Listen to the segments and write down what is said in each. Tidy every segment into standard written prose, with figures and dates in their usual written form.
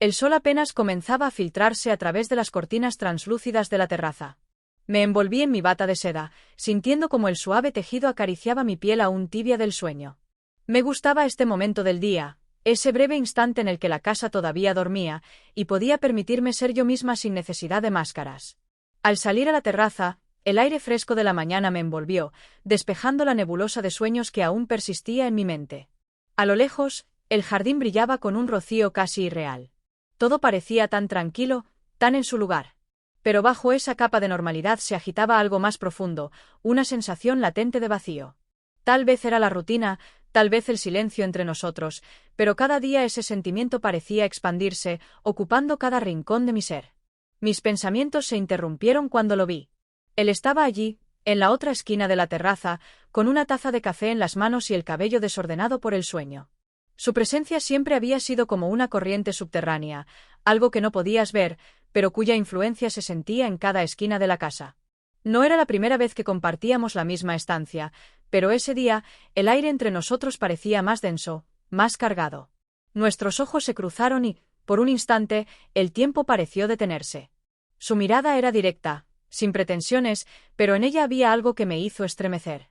El sol apenas comenzaba a filtrarse a través de las cortinas translúcidas de la terraza. Me envolví en mi bata de seda, sintiendo como el suave tejido acariciaba mi piel aún tibia del sueño. Me gustaba este momento del día, ese breve instante en el que la casa todavía dormía, y podía permitirme ser yo misma sin necesidad de máscaras. Al salir a la terraza, el aire fresco de la mañana me envolvió, despejando la nebulosa de sueños que aún persistía en mi mente. A lo lejos, el jardín brillaba con un rocío casi irreal. Todo parecía tan tranquilo, tan en su lugar. Pero bajo esa capa de normalidad se agitaba algo más profundo, una sensación latente de vacío. Tal vez era la rutina, tal vez el silencio entre nosotros, pero cada día ese sentimiento parecía expandirse, ocupando cada rincón de mi ser. Mis pensamientos se interrumpieron cuando lo vi. Él estaba allí, en la otra esquina de la terraza, con una taza de café en las manos y el cabello desordenado por el sueño. Su presencia siempre había sido como una corriente subterránea, algo que no podías ver, pero cuya influencia se sentía en cada esquina de la casa. No era la primera vez que compartíamos la misma estancia, pero ese día, el aire entre nosotros parecía más denso, más cargado. Nuestros ojos se cruzaron y, por un instante, el tiempo pareció detenerse. Su mirada era directa, sin pretensiones, pero en ella había algo que me hizo estremecer.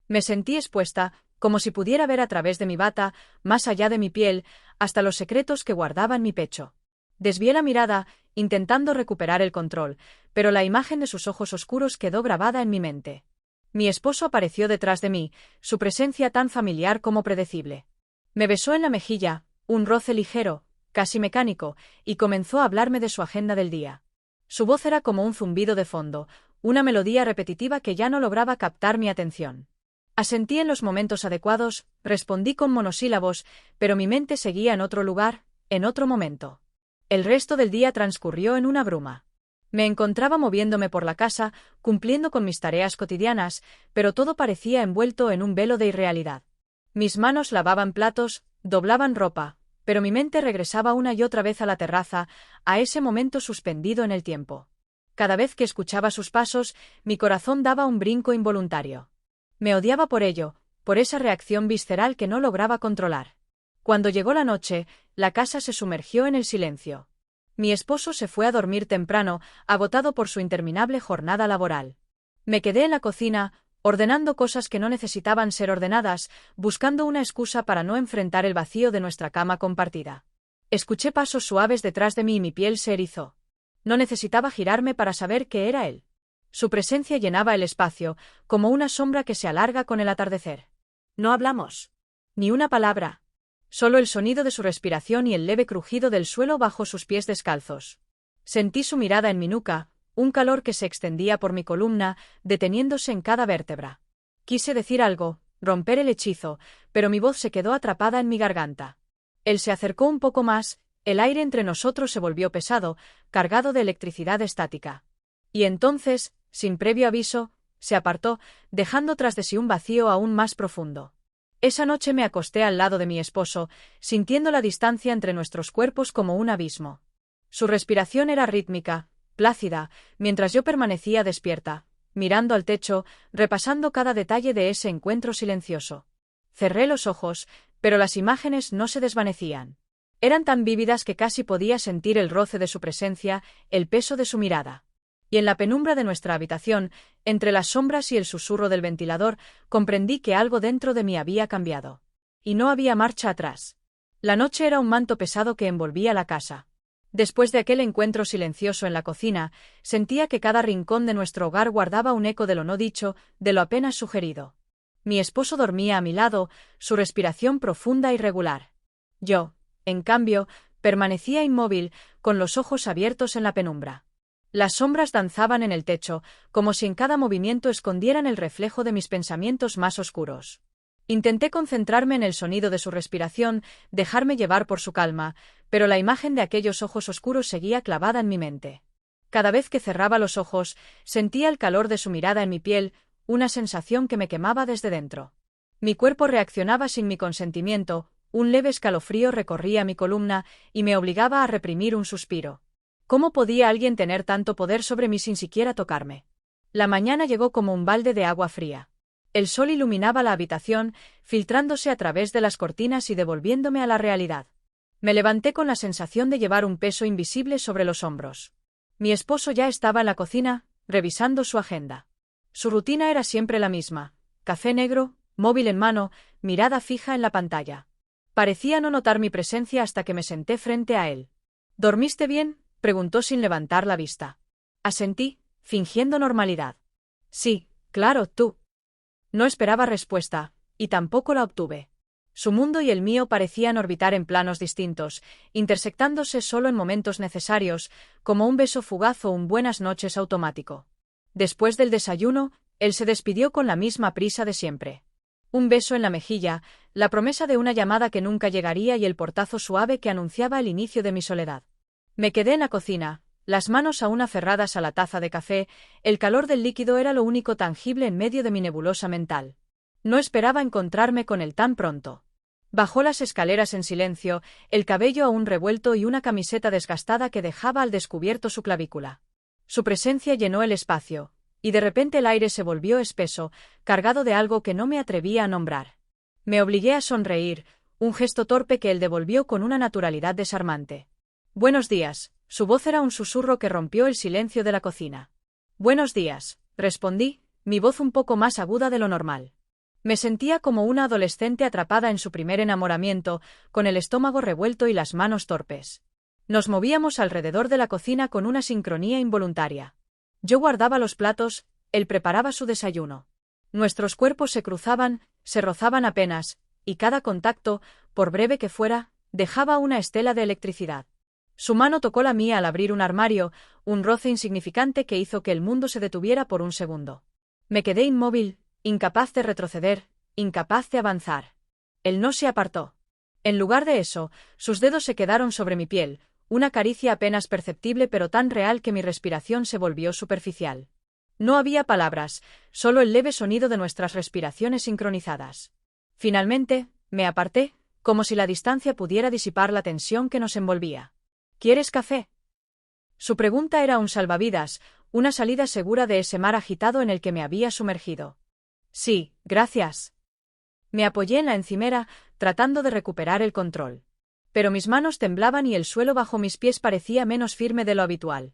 Me sentí expuesta, como si pudiera ver a través de mi bata, más allá de mi piel, hasta los secretos que guardaba en mi pecho. Desvié la mirada, intentando recuperar el control, pero la imagen de sus ojos oscuros quedó grabada en mi mente. Mi esposo apareció detrás de mí, su presencia tan familiar como predecible. Me besó en la mejilla, un roce ligero, casi mecánico, y comenzó a hablarme de su agenda del día. Su voz era como un zumbido de fondo, una melodía repetitiva que ya no lograba captar mi atención. Asentí en los momentos adecuados, respondí con monosílabos, pero mi mente seguía en otro lugar, en otro momento. El resto del día transcurrió en una bruma. Me encontraba moviéndome por la casa, cumpliendo con mis tareas cotidianas, pero todo parecía envuelto en un velo de irrealidad. Mis manos lavaban platos, doblaban ropa, pero mi mente regresaba una y otra vez a la terraza, a ese momento suspendido en el tiempo. Cada vez que escuchaba sus pasos, mi corazón daba un brinco involuntario. Me odiaba por ello, por esa reacción visceral que no lograba controlar. Cuando llegó la noche, la casa se sumergió en el silencio. Mi esposo se fue a dormir temprano, agotado por su interminable jornada laboral. Me quedé en la cocina, ordenando cosas que no necesitaban ser ordenadas, buscando una excusa para no enfrentar el vacío de nuestra cama compartida. Escuché pasos suaves detrás de mí y mi piel se erizó. No necesitaba girarme para saber que era él. Su presencia llenaba el espacio, como una sombra que se alarga con el atardecer. No hablamos. Ni una palabra. Solo el sonido de su respiración y el leve crujido del suelo bajo sus pies descalzos. Sentí su mirada en mi nuca, un calor que se extendía por mi columna, deteniéndose en cada vértebra. Quise decir algo, romper el hechizo, pero mi voz se quedó atrapada en mi garganta. Él se acercó un poco más, el aire entre nosotros se volvió pesado, cargado de electricidad estática. Y entonces, sin previo aviso, se apartó, dejando tras de sí un vacío aún más profundo. Esa noche me acosté al lado de mi esposo, sintiendo la distancia entre nuestros cuerpos como un abismo. Su respiración era rítmica, plácida, mientras yo permanecía despierta, mirando al techo, repasando cada detalle de ese encuentro silencioso. Cerré los ojos, pero las imágenes no se desvanecían. Eran tan vívidas que casi podía sentir el roce de su presencia, el peso de su mirada. Y en la penumbra de nuestra habitación, entre las sombras y el susurro del ventilador, comprendí que algo dentro de mí había cambiado. Y no había marcha atrás. La noche era un manto pesado que envolvía la casa. Después de aquel encuentro silencioso en la cocina, sentía que cada rincón de nuestro hogar guardaba un eco de lo no dicho, de lo apenas sugerido. Mi esposo dormía a mi lado, su respiración profunda y regular. Yo, en cambio, permanecía inmóvil, con los ojos abiertos en la penumbra. Las sombras danzaban en el techo, como si en cada movimiento escondieran el reflejo de mis pensamientos más oscuros. Intenté concentrarme en el sonido de su respiración, dejarme llevar por su calma, pero la imagen de aquellos ojos oscuros seguía clavada en mi mente. Cada vez que cerraba los ojos, sentía el calor de su mirada en mi piel, una sensación que me quemaba desde dentro. Mi cuerpo reaccionaba sin mi consentimiento, un leve escalofrío recorría mi columna y me obligaba a reprimir un suspiro. ¿Cómo podía alguien tener tanto poder sobre mí sin siquiera tocarme? La mañana llegó como un balde de agua fría. El sol iluminaba la habitación, filtrándose a través de las cortinas y devolviéndome a la realidad. Me levanté con la sensación de llevar un peso invisible sobre los hombros. Mi esposo ya estaba en la cocina, revisando su agenda. Su rutina era siempre la misma: café negro, móvil en mano, mirada fija en la pantalla. Parecía no notar mi presencia hasta que me senté frente a él. ¿Dormiste bien?, preguntó sin levantar la vista. Asentí, fingiendo normalidad. Sí, claro, tú. No esperaba respuesta, y tampoco la obtuve. Su mundo y el mío parecían orbitar en planos distintos, intersectándose solo en momentos necesarios, como un beso fugaz o un buenas noches automático. Después del desayuno, él se despidió con la misma prisa de siempre. Un beso en la mejilla, la promesa de una llamada que nunca llegaría y el portazo suave que anunciaba el inicio de mi soledad. Me quedé en la cocina, las manos aún aferradas a la taza de café. El calor del líquido era lo único tangible en medio de mi nebulosa mental. No esperaba encontrarme con él tan pronto. Bajó las escaleras en silencio, el cabello aún revuelto y una camiseta desgastada que dejaba al descubierto su clavícula. Su presencia llenó el espacio, y de repente el aire se volvió espeso, cargado de algo que no me atrevía a nombrar. Me obligué a sonreír, un gesto torpe que él devolvió con una naturalidad desarmante. Buenos días. Su voz era un susurro que rompió el silencio de la cocina. Buenos días, respondí, mi voz un poco más aguda de lo normal. Me sentía como una adolescente atrapada en su primer enamoramiento, con el estómago revuelto y las manos torpes. Nos movíamos alrededor de la cocina con una sincronía involuntaria. Yo guardaba los platos, él preparaba su desayuno. Nuestros cuerpos se cruzaban, se rozaban apenas, y cada contacto, por breve que fuera, dejaba una estela de electricidad. Su mano tocó la mía al abrir un armario, un roce insignificante que hizo que el mundo se detuviera por un segundo. Me quedé inmóvil, incapaz de retroceder, incapaz de avanzar. Él no se apartó. En lugar de eso, sus dedos se quedaron sobre mi piel, una caricia apenas perceptible pero tan real que mi respiración se volvió superficial. No había palabras, solo el leve sonido de nuestras respiraciones sincronizadas. Finalmente, me aparté, como si la distancia pudiera disipar la tensión que nos envolvía. ¿Quieres café? Su pregunta era un salvavidas, una salida segura de ese mar agitado en el que me había sumergido. Sí, gracias. Me apoyé en la encimera, tratando de recuperar el control. Pero mis manos temblaban y el suelo bajo mis pies parecía menos firme de lo habitual.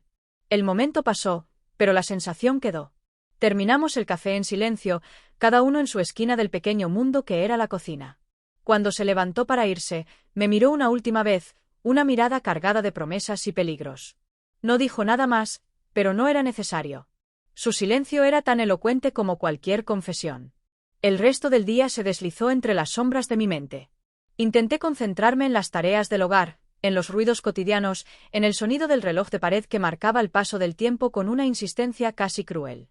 El momento pasó, pero la sensación quedó. Terminamos el café en silencio, cada uno en su esquina del pequeño mundo que era la cocina. Cuando se levantó para irse, me miró una última vez, una mirada cargada de promesas y peligros. No dijo nada más, pero no era necesario. Su silencio era tan elocuente como cualquier confesión. El resto del día se deslizó entre las sombras de mi mente. Intenté concentrarme en las tareas del hogar, en los ruidos cotidianos, en el sonido del reloj de pared que marcaba el paso del tiempo con una insistencia casi cruel.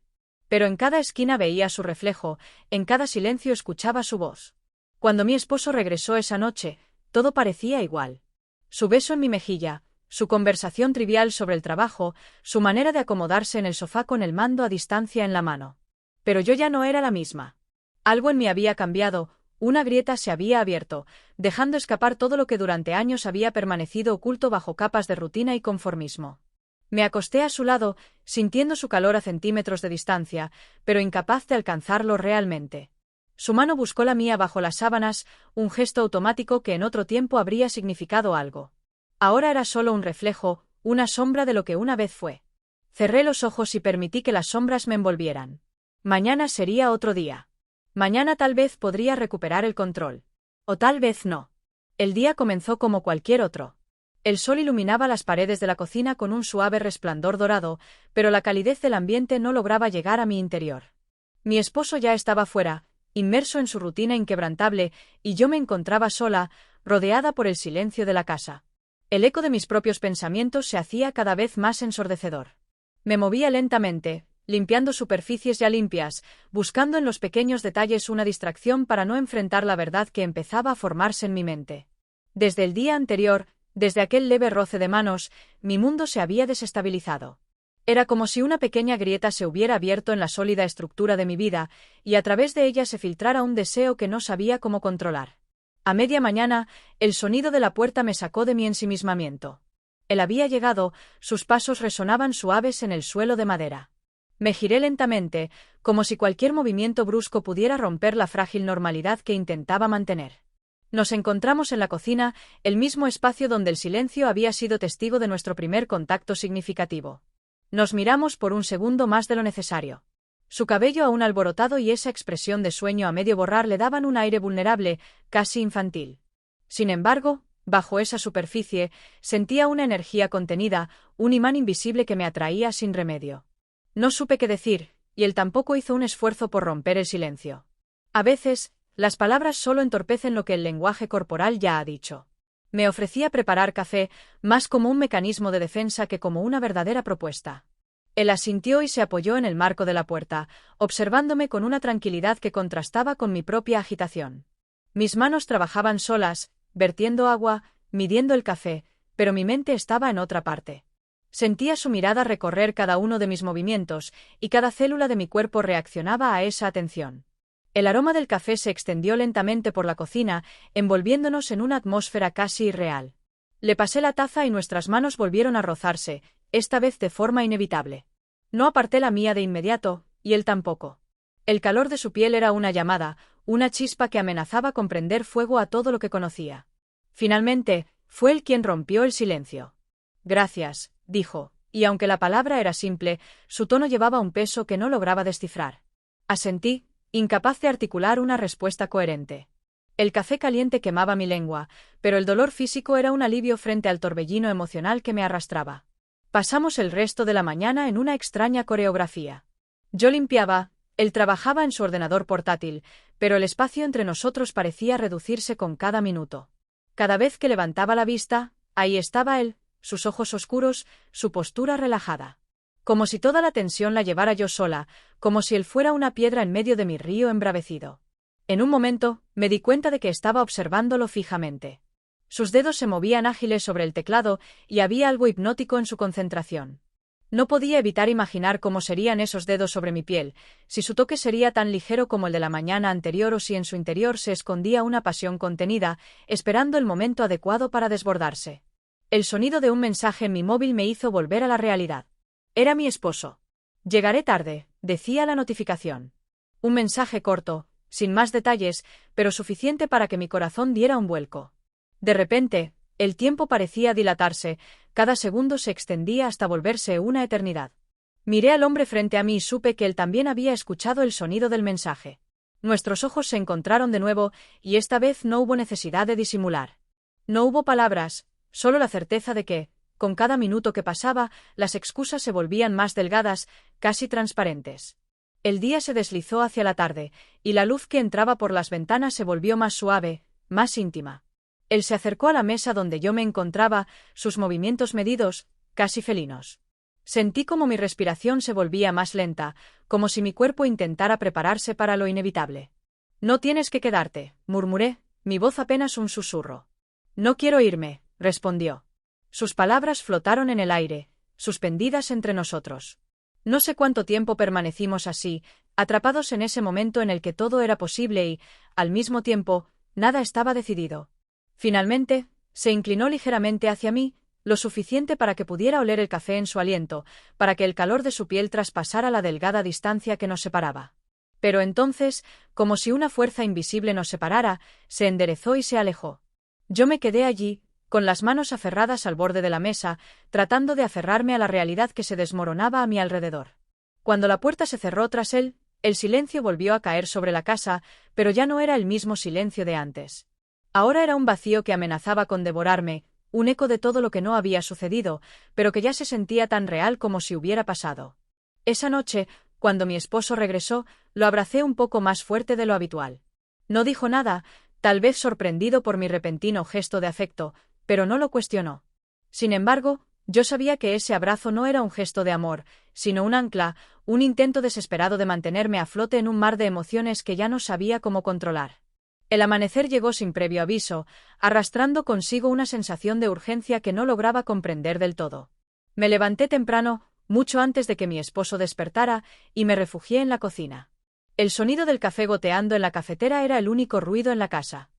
Pero en cada esquina veía su reflejo, en cada silencio escuchaba su voz. Cuando mi esposo regresó esa noche, todo parecía igual. Su beso en mi mejilla, su conversación trivial sobre el trabajo, su manera de acomodarse en el sofá con el mando a distancia en la mano. Pero yo ya no era la misma. Algo en mí había cambiado, una grieta se había abierto, dejando escapar todo lo que durante años había permanecido oculto bajo capas de rutina y conformismo. Me acosté a su lado, sintiendo su calor a centímetros de distancia, pero incapaz de alcanzarlo realmente. Su mano buscó la mía bajo las sábanas, un gesto automático que en otro tiempo habría significado algo. Ahora era solo un reflejo, una sombra de lo que una vez fue. Cerré los ojos y permití que las sombras me envolvieran. Mañana sería otro día. Mañana tal vez podría recuperar el control. O tal vez no. El día comenzó como cualquier otro. El sol iluminaba las paredes de la cocina con un suave resplandor dorado, pero la calidez del ambiente no lograba llegar a mi interior. Mi esposo ya estaba fuera, inmerso en su rutina inquebrantable, y yo me encontraba sola, rodeada por el silencio de la casa. El eco de mis propios pensamientos se hacía cada vez más ensordecedor. Me movía lentamente, limpiando superficies ya limpias, buscando en los pequeños detalles una distracción para no enfrentar la verdad que empezaba a formarse en mi mente. Desde el día anterior, desde aquel leve roce de manos, mi mundo se había desestabilizado. Era como si una pequeña grieta se hubiera abierto en la sólida estructura de mi vida, y a través de ella se filtrara un deseo que no sabía cómo controlar. A media mañana, el sonido de la puerta me sacó de mi ensimismamiento. Él había llegado, sus pasos resonaban suaves en el suelo de madera. Me giré lentamente, como si cualquier movimiento brusco pudiera romper la frágil normalidad que intentaba mantener. Nos encontramos en la cocina, el mismo espacio donde el silencio había sido testigo de nuestro primer contacto significativo. Nos miramos por un segundo más de lo necesario. Su cabello aún alborotado y esa expresión de sueño a medio borrar le daban un aire vulnerable, casi infantil. Sin embargo, bajo esa superficie, sentía una energía contenida, un imán invisible que me atraía sin remedio. No supe qué decir, y él tampoco hizo un esfuerzo por romper el silencio. A veces, las palabras solo entorpecen lo que el lenguaje corporal ya ha dicho. Me ofrecía preparar café, más como un mecanismo de defensa que como una verdadera propuesta. Él asintió y se apoyó en el marco de la puerta, observándome con una tranquilidad que contrastaba con mi propia agitación. Mis manos trabajaban solas, vertiendo agua, midiendo el café, pero mi mente estaba en otra parte. Sentía su mirada recorrer cada uno de mis movimientos, y cada célula de mi cuerpo reaccionaba a esa atención. El aroma del café se extendió lentamente por la cocina, envolviéndonos en una atmósfera casi irreal. Le pasé la taza y nuestras manos volvieron a rozarse, esta vez de forma inevitable. No aparté la mía de inmediato, y él tampoco. El calor de su piel era una llamada, una chispa que amenazaba con prender fuego a todo lo que conocía. Finalmente, fue él quien rompió el silencio. «Gracias», dijo, y aunque la palabra era simple, su tono llevaba un peso que no lograba descifrar. Asentí, incapaz de articular una respuesta coherente. El café caliente quemaba mi lengua, pero el dolor físico era un alivio frente al torbellino emocional que me arrastraba. Pasamos el resto de la mañana en una extraña coreografía. Yo limpiaba, él trabajaba en su ordenador portátil, pero el espacio entre nosotros parecía reducirse con cada minuto. Cada vez que levantaba la vista, ahí estaba él, sus ojos oscuros, su postura relajada. Como si toda la tensión la llevara yo sola, como si él fuera una piedra en medio de mi río embravecido. En un momento, me di cuenta de que estaba observándolo fijamente. Sus dedos se movían ágiles sobre el teclado y había algo hipnótico en su concentración. No podía evitar imaginar cómo serían esos dedos sobre mi piel, si su toque sería tan ligero como el de la mañana anterior o si en su interior se escondía una pasión contenida, esperando el momento adecuado para desbordarse. El sonido de un mensaje en mi móvil me hizo volver a la realidad. Era mi esposo. «Llegaré tarde», decía la notificación. Un mensaje corto, sin más detalles, pero suficiente para que mi corazón diera un vuelco. De repente, el tiempo parecía dilatarse, cada segundo se extendía hasta volverse una eternidad. Miré al hombre frente a mí y supe que él también había escuchado el sonido del mensaje. Nuestros ojos se encontraron de nuevo, y esta vez no hubo necesidad de disimular. No hubo palabras, solo la certeza de que, con cada minuto que pasaba, las excusas se volvían más delgadas, casi transparentes. El día se deslizó hacia la tarde, y la luz que entraba por las ventanas se volvió más suave, más íntima. Él se acercó a la mesa donde yo me encontraba, sus movimientos medidos, casi felinos. Sentí como mi respiración se volvía más lenta, como si mi cuerpo intentara prepararse para lo inevitable. «No tienes que quedarte», murmuré, mi voz apenas un susurro. «No quiero irme», respondió. Sus palabras flotaron en el aire, suspendidas entre nosotros. No sé cuánto tiempo permanecimos así, atrapados en ese momento en el que todo era posible y, al mismo tiempo, nada estaba decidido. Finalmente, se inclinó ligeramente hacia mí, lo suficiente para que pudiera oler el café en su aliento, para que el calor de su piel traspasara la delgada distancia que nos separaba. Pero entonces, como si una fuerza invisible nos separara, se enderezó y se alejó. Yo me quedé allí, con las manos aferradas al borde de la mesa, tratando de aferrarme a la realidad que se desmoronaba a mi alrededor. Cuando la puerta se cerró tras él, el silencio volvió a caer sobre la casa, pero ya no era el mismo silencio de antes. Ahora era un vacío que amenazaba con devorarme, un eco de todo lo que no había sucedido, pero que ya se sentía tan real como si hubiera pasado. Esa noche, cuando mi esposo regresó, lo abracé un poco más fuerte de lo habitual. No dijo nada, tal vez sorprendido por mi repentino gesto de afecto, pero no lo cuestionó. Sin embargo, yo sabía que ese abrazo no era un gesto de amor, sino un ancla, un intento desesperado de mantenerme a flote en un mar de emociones que ya no sabía cómo controlar. El amanecer llegó sin previo aviso, arrastrando consigo una sensación de urgencia que no lograba comprender del todo. Me levanté temprano, mucho antes de que mi esposo despertara, y me refugié en la cocina. El sonido del café goteando en la cafetera era el único ruido en la casa.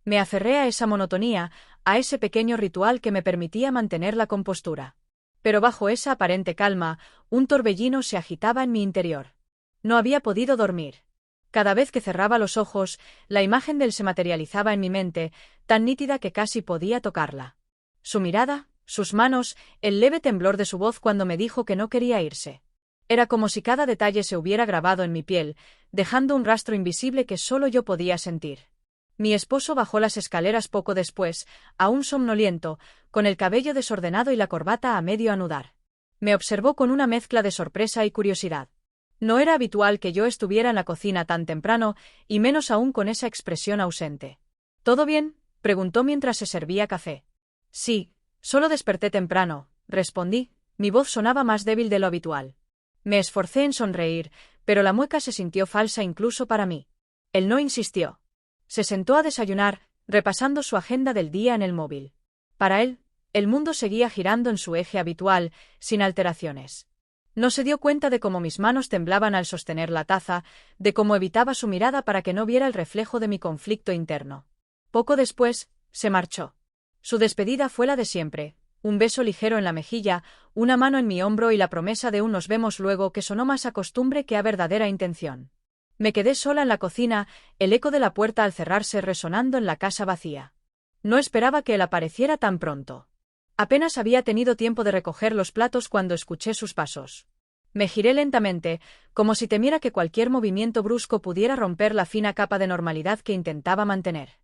Me aferré a esa monotonía, a ese pequeño ritual que me permitía mantener la compostura. Pero bajo esa aparente calma, un torbellino se agitaba en mi interior. No había podido dormir. Cada vez que cerraba los ojos, la imagen de él se materializaba en mi mente, tan nítida que casi podía tocarla. Su mirada, sus manos, el leve temblor de su voz cuando me dijo que no quería irse. Era como si cada detalle se hubiera grabado en mi piel, dejando un rastro invisible que solo yo podía sentir. Mi esposo bajó las escaleras poco después, aún somnoliento, con el cabello desordenado y la corbata a medio anudar. Me observó con una mezcla de sorpresa y curiosidad. No era habitual que yo estuviera en la cocina tan temprano, y menos aún con esa expresión ausente. ¿Todo bien?, preguntó mientras se servía café. Sí, solo desperté temprano, respondí, mi voz sonaba más débil de lo habitual. Me esforcé en sonreír, pero la mueca se sintió falsa incluso para mí. Él no insistió. Se sentó a desayunar, repasando su agenda del día en el móvil. Para él, el mundo seguía girando en su eje habitual, sin alteraciones. No se dio cuenta de cómo mis manos temblaban al sostener la taza, de cómo evitaba su mirada para que no viera el reflejo de mi conflicto interno. Poco después, se marchó. Su despedida fue la de siempre, un beso ligero en la mejilla, una mano en mi hombro y la promesa de un nos vemos luego que sonó más a costumbre que a verdadera intención. Me quedé sola en la cocina, el eco de la puerta al cerrarse resonando en la casa vacía. No esperaba que él apareciera tan pronto. Apenas había tenido tiempo de recoger los platos cuando escuché sus pasos. Me giré lentamente, como si temiera que cualquier movimiento brusco pudiera romper la fina capa de normalidad que intentaba mantener.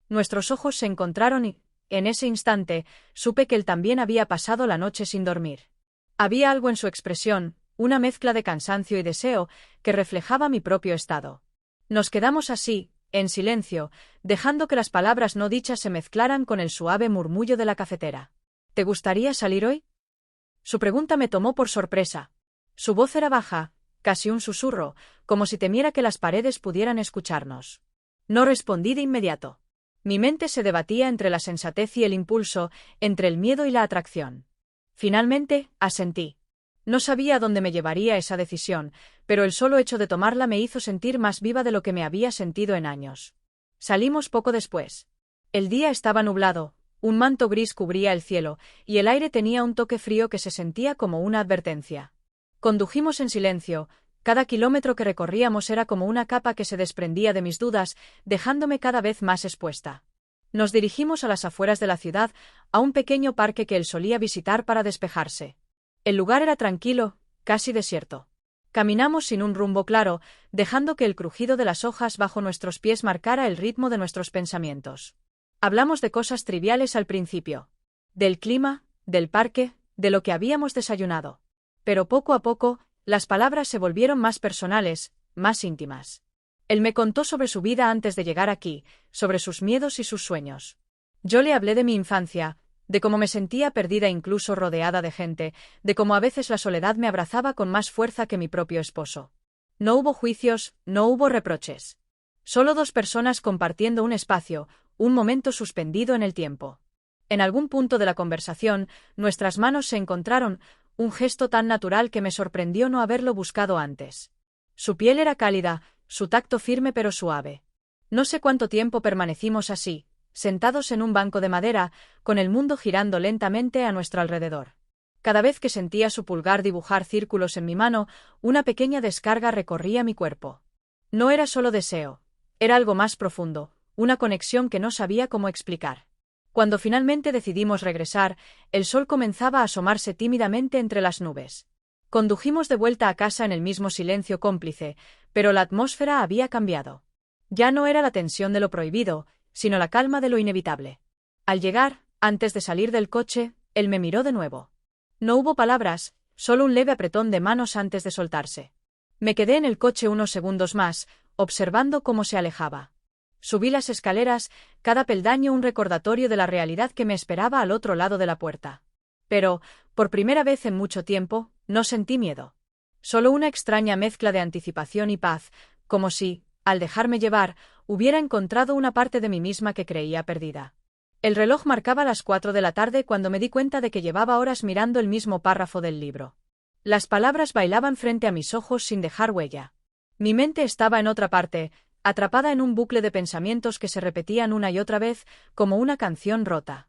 Nuestros ojos se encontraron y, en ese instante, supe que él también había pasado la noche sin dormir. Había algo en su expresión, una mezcla de cansancio y deseo, que reflejaba mi propio estado. Nos quedamos así, en silencio, dejando que las palabras no dichas se mezclaran con el suave murmullo de la cafetera. ¿Te gustaría salir hoy? Su pregunta me tomó por sorpresa. Su voz era baja, casi un susurro, como si temiera que las paredes pudieran escucharnos. No respondí de inmediato. Mi mente se debatía entre la sensatez y el impulso, entre el miedo y la atracción. Finalmente, asentí. No sabía a dónde me llevaría esa decisión, pero el solo hecho de tomarla me hizo sentir más viva de lo que me había sentido en años. Salimos poco después. El día estaba nublado, un manto gris cubría el cielo, y el aire tenía un toque frío que se sentía como una advertencia. Condujimos en silencio, cada kilómetro que recorríamos era como una capa que se desprendía de mis dudas, dejándome cada vez más expuesta. Nos dirigimos a las afueras de la ciudad, a un pequeño parque que él solía visitar para despejarse. El lugar era tranquilo, casi desierto. Caminamos sin un rumbo claro, dejando que el crujido de las hojas bajo nuestros pies marcara el ritmo de nuestros pensamientos. Hablamos de cosas triviales al principio. Del clima, del parque, de lo que habíamos desayunado. Pero poco a poco, las palabras se volvieron más personales, más íntimas. Él me contó sobre su vida antes de llegar aquí, sobre sus miedos y sus sueños. Yo le hablé de mi infancia, de cómo me sentía perdida incluso rodeada de gente, de cómo a veces la soledad me abrazaba con más fuerza que mi propio esposo. No hubo juicios, no hubo reproches. Solo dos personas compartiendo un espacio, un momento suspendido en el tiempo. En algún punto de la conversación, nuestras manos se encontraron, un gesto tan natural que me sorprendió no haberlo buscado antes. Su piel era cálida, su tacto firme pero suave. No sé cuánto tiempo permanecimos así, sentados en un banco de madera, con el mundo girando lentamente a nuestro alrededor. Cada vez que sentía su pulgar dibujar círculos en mi mano, una pequeña descarga recorría mi cuerpo. No era solo deseo, era algo más profundo, una conexión que no sabía cómo explicar. Cuando finalmente decidimos regresar, el sol comenzaba a asomarse tímidamente entre las nubes. Condujimos de vuelta a casa en el mismo silencio cómplice, pero la atmósfera había cambiado. Ya no era la tensión de lo prohibido, sino la calma de lo inevitable. Al llegar, antes de salir del coche, él me miró de nuevo. No hubo palabras, solo un leve apretón de manos antes de soltarse. Me quedé en el coche unos segundos más, observando cómo se alejaba. Subí las escaleras, cada peldaño un recordatorio de la realidad que me esperaba al otro lado de la puerta. Pero, por primera vez en mucho tiempo, no sentí miedo. Solo una extraña mezcla de anticipación y paz, como si, al dejarme llevar, hubiera encontrado una parte de mí misma que creía perdida. El reloj marcaba las 4 de la tarde cuando me di cuenta de que llevaba horas mirando el mismo párrafo del libro. Las palabras bailaban frente a mis ojos sin dejar huella. Mi mente estaba en otra parte, atrapada en un bucle de pensamientos que se repetían una y otra vez, como una canción rota.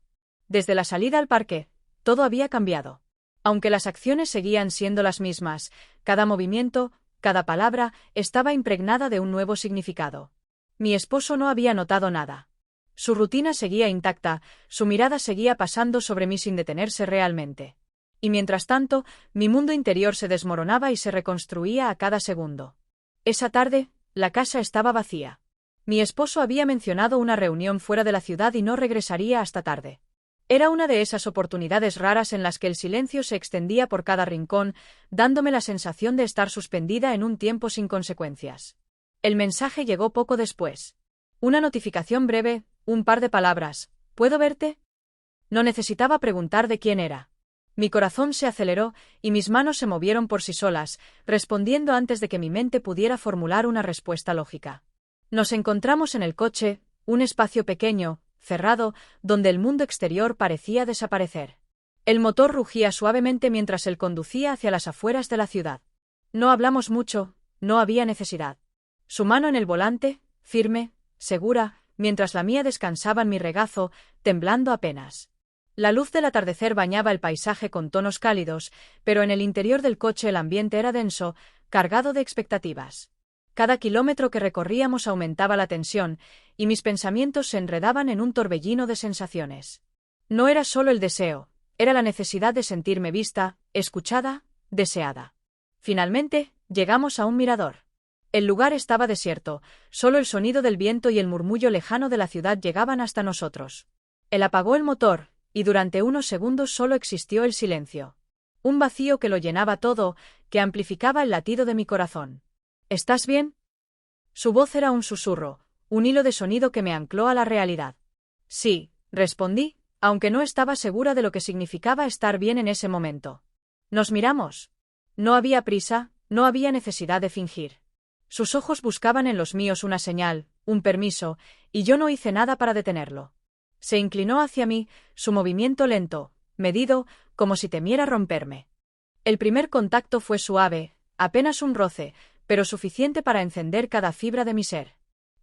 Desde la salida al parque, todo había cambiado. Aunque las acciones seguían siendo las mismas, cada movimiento, cada palabra, estaba impregnada de un nuevo significado. Mi esposo no había notado nada. Su rutina seguía intacta, su mirada seguía pasando sobre mí sin detenerse realmente. Y mientras tanto, mi mundo interior se desmoronaba y se reconstruía a cada segundo. Esa tarde, la casa estaba vacía. Mi esposo había mencionado una reunión fuera de la ciudad y no regresaría hasta tarde. Era una de esas oportunidades raras en las que el silencio se extendía por cada rincón, dándome la sensación de estar suspendida en un tiempo sin consecuencias. El mensaje llegó poco después. Una notificación breve, un par de palabras. ¿Puedo verte? No necesitaba preguntar de quién era. Mi corazón se aceleró y mis manos se movieron por sí solas, respondiendo antes de que mi mente pudiera formular una respuesta lógica. Nos encontramos en el coche, un espacio pequeño, cerrado, donde el mundo exterior parecía desaparecer. El motor rugía suavemente mientras él conducía hacia las afueras de la ciudad. No hablamos mucho, no había necesidad. Su mano en el volante, firme, segura, mientras la mía descansaba en mi regazo, temblando apenas. La luz del atardecer bañaba el paisaje con tonos cálidos, pero en el interior del coche el ambiente era denso, cargado de expectativas. Cada kilómetro que recorríamos aumentaba la tensión, y mis pensamientos se enredaban en un torbellino de sensaciones. No era solo el deseo, era la necesidad de sentirme vista, escuchada, deseada. Finalmente, llegamos a un mirador. El lugar estaba desierto, solo el sonido del viento y el murmullo lejano de la ciudad llegaban hasta nosotros. Él apagó el motor, y durante unos segundos solo existió el silencio. Un vacío que lo llenaba todo, que amplificaba el latido de mi corazón. ¿Estás bien? Su voz era un susurro, un hilo de sonido que me ancló a la realidad. Sí, respondí, aunque no estaba segura de lo que significaba estar bien en ese momento. Nos miramos. No había prisa, no había necesidad de fingir. Sus ojos buscaban en los míos una señal, un permiso, y yo no hice nada para detenerlo. Se inclinó hacia mí, su movimiento lento, medido, como si temiera romperme. El primer contacto fue suave, apenas un roce, pero suficiente para encender cada fibra de mi ser.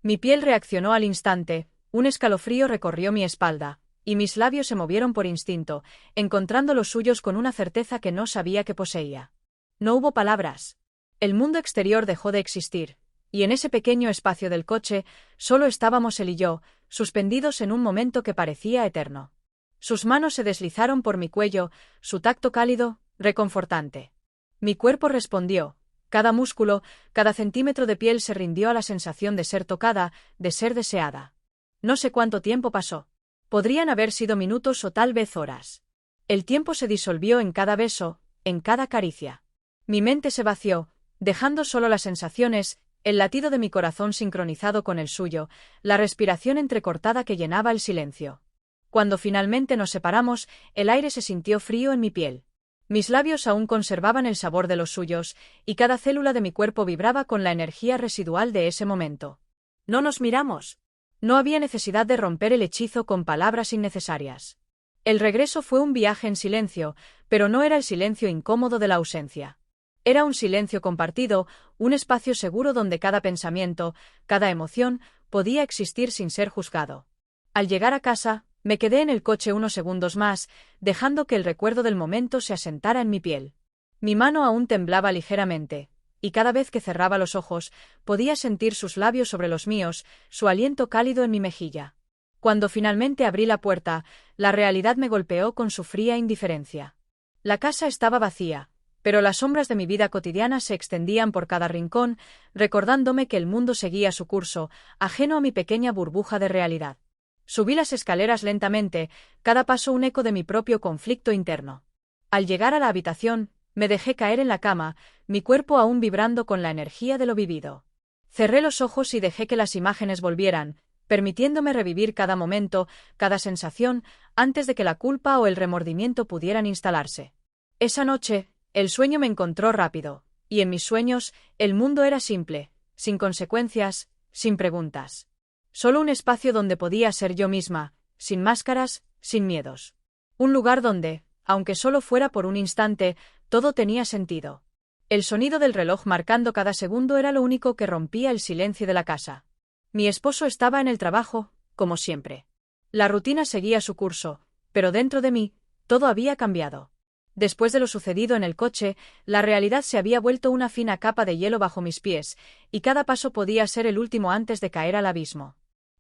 Mi piel reaccionó al instante, un escalofrío recorrió mi espalda, y mis labios se movieron por instinto, encontrando los suyos con una certeza que no sabía que poseía. No hubo palabras. El mundo exterior dejó de existir, y en ese pequeño espacio del coche, solo estábamos él y yo, suspendidos en un momento que parecía eterno. Sus manos se deslizaron por mi cuello, su tacto cálido, reconfortante. Mi cuerpo respondió, cada músculo, cada centímetro de piel se rindió a la sensación de ser tocada, de ser deseada. No sé cuánto tiempo pasó. Podrían haber sido minutos o tal vez horas. El tiempo se disolvió en cada beso, en cada caricia. Mi mente se vació, dejando solo las sensaciones, el latido de mi corazón sincronizado con el suyo, la respiración entrecortada que llenaba el silencio. Cuando finalmente nos separamos, el aire se sintió frío en mi piel. Mis labios aún conservaban el sabor de los suyos, y cada célula de mi cuerpo vibraba con la energía residual de ese momento. No nos miramos. No había necesidad de romper el hechizo con palabras innecesarias. El regreso fue un viaje en silencio, pero no era el silencio incómodo de la ausencia. Era un silencio compartido, un espacio seguro donde cada pensamiento, cada emoción, podía existir sin ser juzgado. Al llegar a casa, me quedé en el coche unos segundos más, dejando que el recuerdo del momento se asentara en mi piel. Mi mano aún temblaba ligeramente, y cada vez que cerraba los ojos, podía sentir sus labios sobre los míos, su aliento cálido en mi mejilla. Cuando finalmente abrí la puerta, la realidad me golpeó con su fría indiferencia. La casa estaba vacía, pero las sombras de mi vida cotidiana se extendían por cada rincón, recordándome que el mundo seguía su curso, ajeno a mi pequeña burbuja de realidad. Subí las escaleras lentamente, cada paso un eco de mi propio conflicto interno. Al llegar a la habitación, me dejé caer en la cama, mi cuerpo aún vibrando con la energía de lo vivido. Cerré los ojos y dejé que las imágenes volvieran, permitiéndome revivir cada momento, cada sensación, antes de que la culpa o el remordimiento pudieran instalarse. Esa noche, el sueño me encontró rápido, y en mis sueños, el mundo era simple, sin consecuencias, sin preguntas. Solo un espacio donde podía ser yo misma, sin máscaras, sin miedos. Un lugar donde, aunque solo fuera por un instante, todo tenía sentido. El sonido del reloj marcando cada segundo era lo único que rompía el silencio de la casa. Mi esposo estaba en el trabajo, como siempre. La rutina seguía su curso, pero dentro de mí, todo había cambiado. Después de lo sucedido en el coche, la realidad se había vuelto una fina capa de hielo bajo mis pies, y cada paso podía ser el último antes de caer al abismo.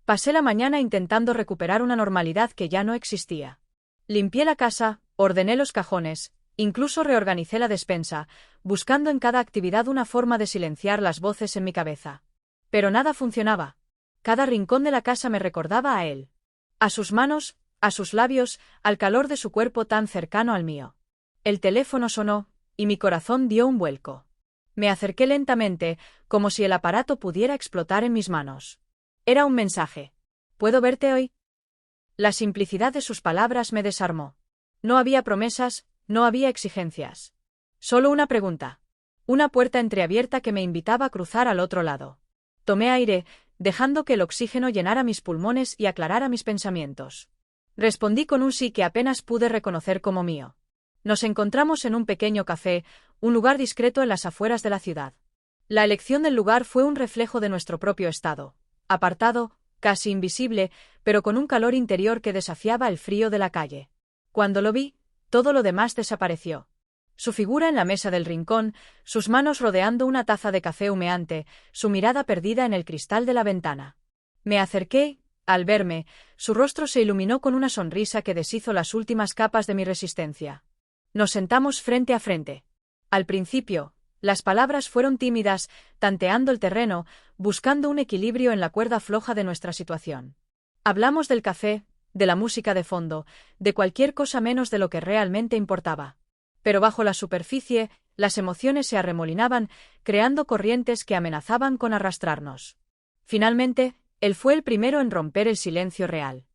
Pasé la mañana intentando recuperar una normalidad que ya no existía. Limpié la casa, ordené los cajones, incluso reorganicé la despensa, buscando en cada actividad una forma de silenciar las voces en mi cabeza. Pero nada funcionaba. Cada rincón de la casa me recordaba a él. A sus manos, a sus labios, al calor de su cuerpo tan cercano al mío. El teléfono sonó, y mi corazón dio un vuelco. Me acerqué lentamente, como si el aparato pudiera explotar en mis manos. Era un mensaje. ¿Puedo verte hoy? La simplicidad de sus palabras me desarmó. No había promesas, no había exigencias. Solo una pregunta. Una puerta entreabierta que me invitaba a cruzar al otro lado. Tomé aire, dejando que el oxígeno llenara mis pulmones y aclarara mis pensamientos. Respondí con un sí que apenas pude reconocer como mío. Nos encontramos en un pequeño café, un lugar discreto en las afueras de la ciudad. La elección del lugar fue un reflejo de nuestro propio estado. Apartado, casi invisible, pero con un calor interior que desafiaba el frío de la calle. Cuando lo vi, todo lo demás desapareció. Su figura en la mesa del rincón, sus manos rodeando una taza de café humeante, su mirada perdida en el cristal de la ventana. Me acerqué. Al verme, su rostro se iluminó con una sonrisa que deshizo las últimas capas de mi resistencia. Nos sentamos frente a frente. Al principio, las palabras fueron tímidas, tanteando el terreno, buscando un equilibrio en la cuerda floja de nuestra situación. Hablamos del café, de la música de fondo, de cualquier cosa menos de lo que realmente importaba. Pero bajo la superficie, las emociones se arremolinaban, creando corrientes que amenazaban con arrastrarnos. Finalmente, él fue el primero en romper el silencio real.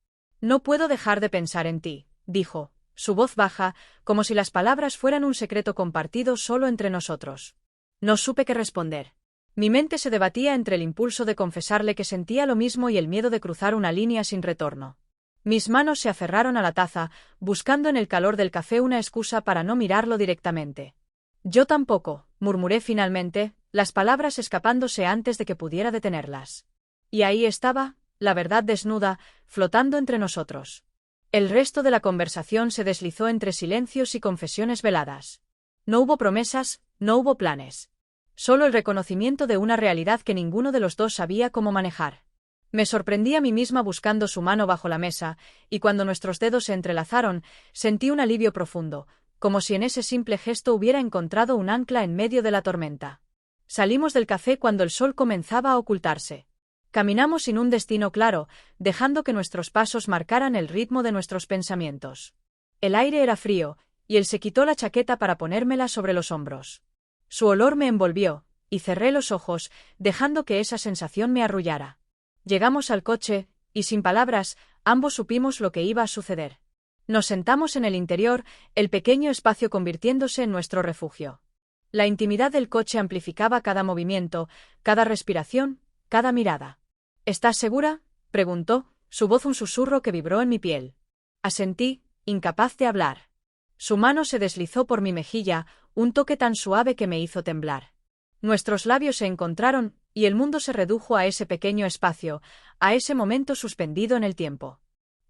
«No puedo dejar de pensar en ti», dijo, su voz baja, como si las palabras fueran un secreto compartido solo entre nosotros. No supe qué responder. Mi mente se debatía entre el impulso de confesarle que sentía lo mismo y el miedo de cruzar una línea sin retorno. Mis manos se aferraron a la taza, buscando en el calor del café una excusa para no mirarlo directamente. «Yo tampoco», murmuré finalmente, las palabras escapándose antes de que pudiera detenerlas. Y ahí estaba, la verdad desnuda, flotando entre nosotros. El resto de la conversación se deslizó entre silencios y confesiones veladas. No hubo promesas, no hubo planes. Solo el reconocimiento de una realidad que ninguno de los dos sabía cómo manejar. Me sorprendí a mí misma buscando su mano bajo la mesa, y cuando nuestros dedos se entrelazaron, sentí un alivio profundo, como si en ese simple gesto hubiera encontrado un ancla en medio de la tormenta. Salimos del café cuando el sol comenzaba a ocultarse. Caminamos sin un destino claro, dejando que nuestros pasos marcaran el ritmo de nuestros pensamientos. El aire era frío, y él se quitó la chaqueta para ponérmela sobre los hombros. Su olor me envolvió, y cerré los ojos, dejando que esa sensación me arrullara. Llegamos al coche, y sin palabras, ambos supimos lo que iba a suceder. Nos sentamos en el interior, el pequeño espacio convirtiéndose en nuestro refugio. La intimidad del coche amplificaba cada movimiento, cada respiración, cada mirada. «¿Estás segura?», preguntó, su voz un susurro que vibró en mi piel. Asentí, incapaz de hablar. Su mano se deslizó por mi mejilla, un toque tan suave que me hizo temblar. Nuestros labios se encontraron, y el mundo se redujo a ese pequeño espacio, a ese momento suspendido en el tiempo.